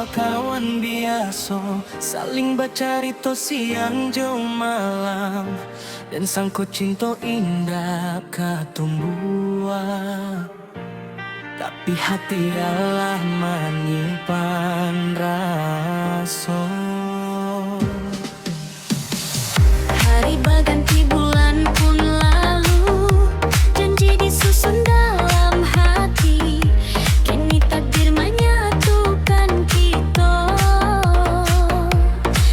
Kawan biasa saling bacarito siang jauh malam, dan sangkut cinta indah katumbuhan. Tapi hati Allah menyimpan rasa. Hari berganti bulan pun lalu, janji disusun dalam hati. Kini takdir menyatukan kita,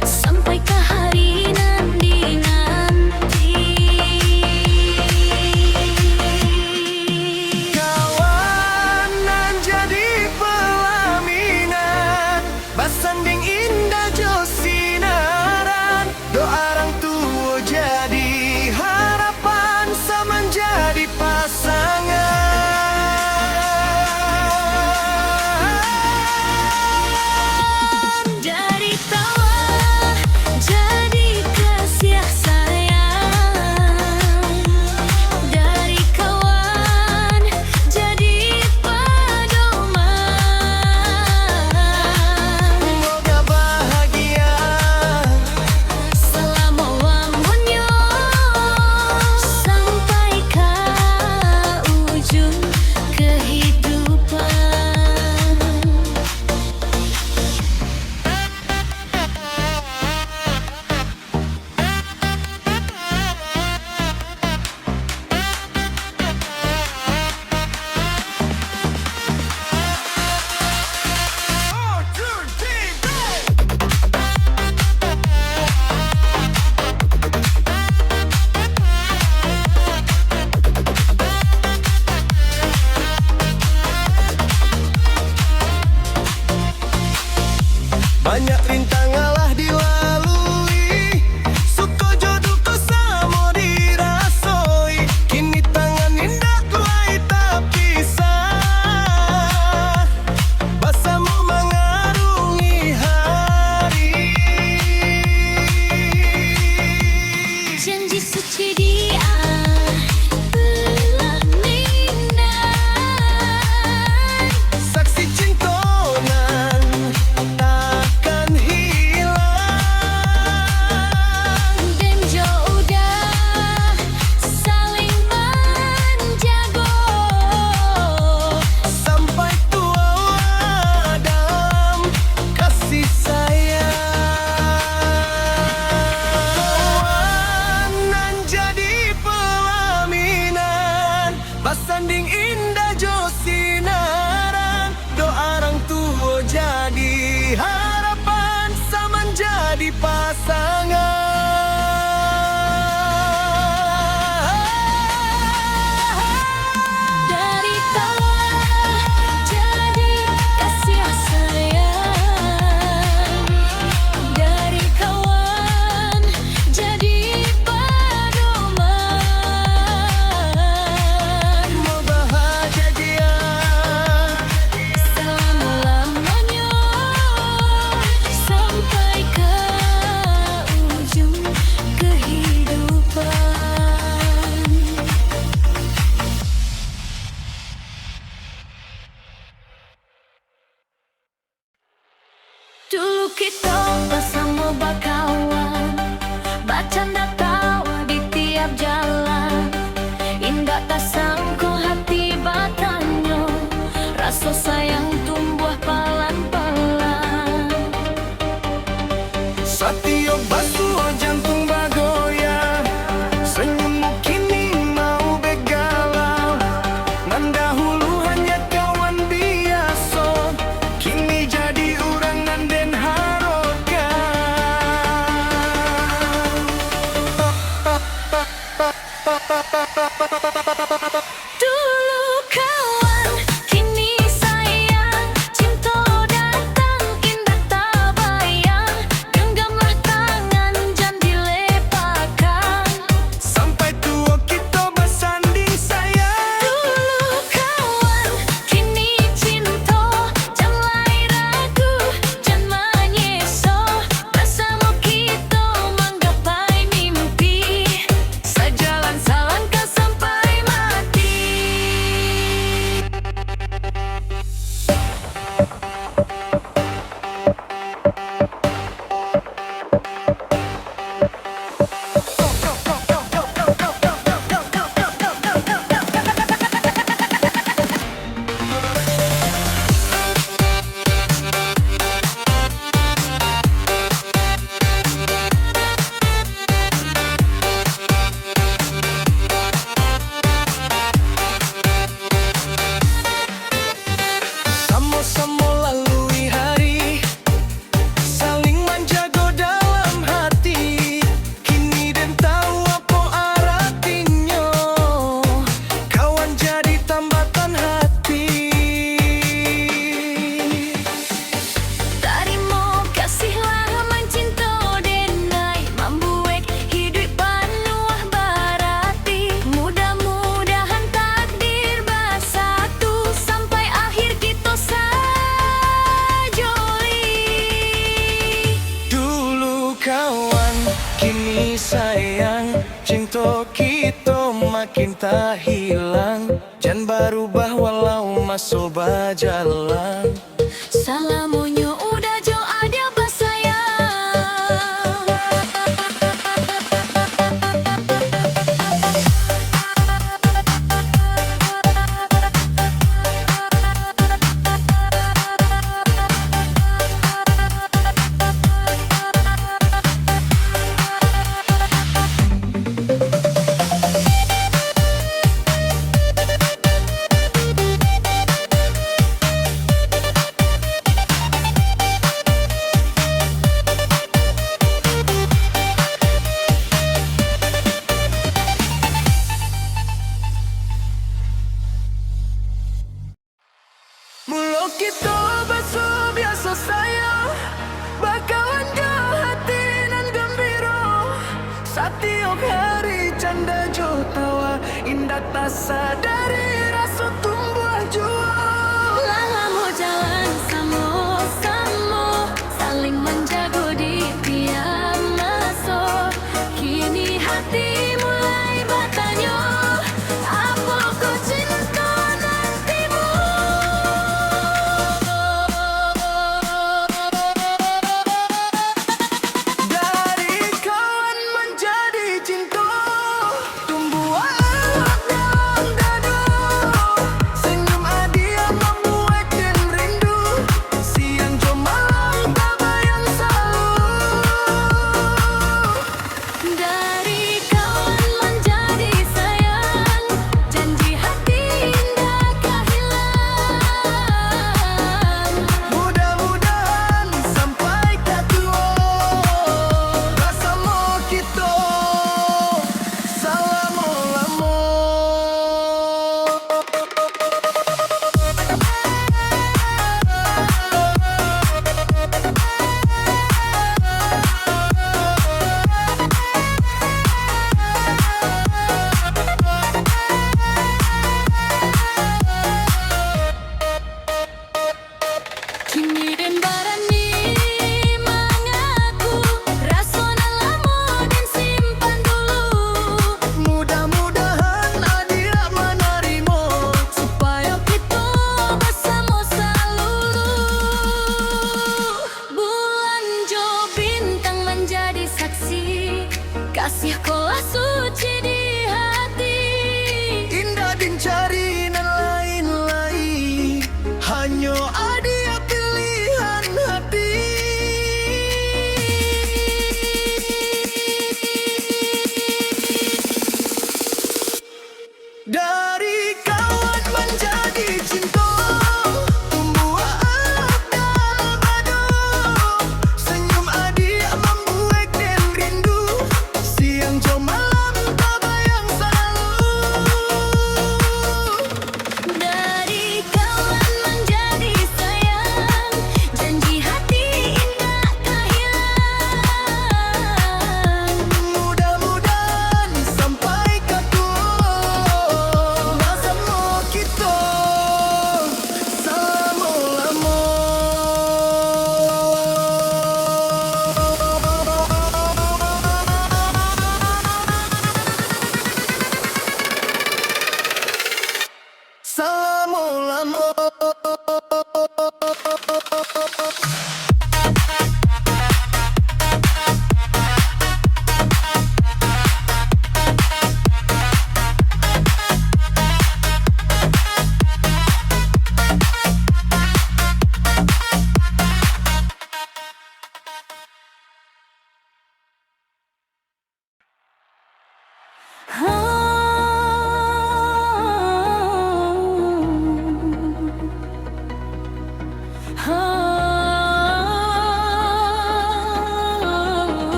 sampai ke hari nanti-nanti. Kawanan jadi pelaminan, basanding indah jo sinaran. Doa orang tua jadi harapan, sama menjadi pasangan. Dari tawa jadi kasih sayang, dari kawan jadi pedoman. Semoga bahagia Selama lamanya sampai ke ujung kehidupan. banyak rintangan lah dilalui, suka jodoh kau sama dirasoi. Kini tangan indah kulai tak pisah, bersama mengarungi hari. Janji suci dia pelaminan, Saksi cintonan takkan hilang, dan udah saling menjaga sampai tua dalam kasih sayang. Kawanan jadi pelaminan, basanding indah jo sinaran. Doa orang tua jadi harapan, sama menjadi pasangan. dari tawa jadi kasih sayang, dari kawan jadi pedoman. Semoga bahagia Selama lamanya sampai ke ujung kehidupan. Dulu kita bersama berkawan, bercanda tawa di tiap jalan. Indah tak sangka hati bertanya, rasa sayang tumbuh pelan-pelan. setiap basuh jantung bergoyang, senyummu kini mau begalau. Nan dahulu hanya kawan biasa, kini jadi orang nan den harokan. Dulu kawan, kini sayang, bikin tak hilang. Jangan berubah walau masuk berjalan. Salamunyo udah jo ada basayang. Mulut kita basuh biasa sayang, bakalan ke hati nan gembira. Setiap hari canda jo tawa, indah tak sadari rasa tumbuh jua. Lalamu jalan samo-samo, saling menjaga di tiap masa. Kini hati mulai bertanya, apa kau cinta nantimu? Dari kawan menjadi cinta, tumbuh alam dan dada.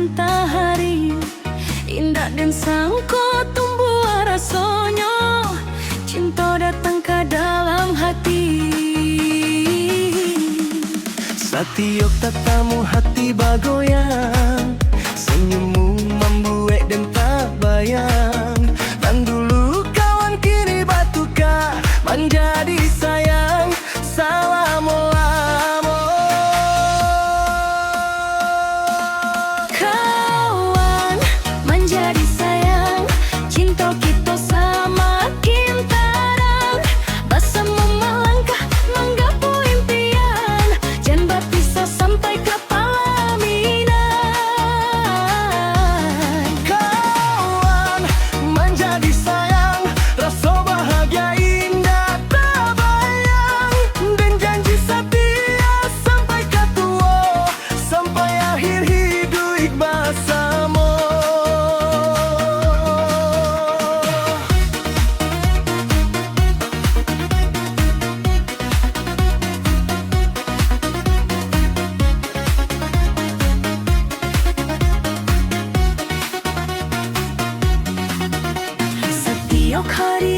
mentahari. Indah dan sangko tumbuh rasanya, cinta datang ke dalam hati. Satiok tatamu hati bagoyang, senyummu membuat dan tak bayang. Dan dulu kawan kini batuka menjadi sayang. Salamualaikum. Kawan menjadi sayang, cinta kita semakin terang. Bersama melangkah menggapai impian, jangan berpisah sampai ke pelaminan. Kawan menjadi sayang, rasa bahagia indah tak bayang. Dan janji setia sampai ke tua, sampai akhir hidup bersama. Setiap hari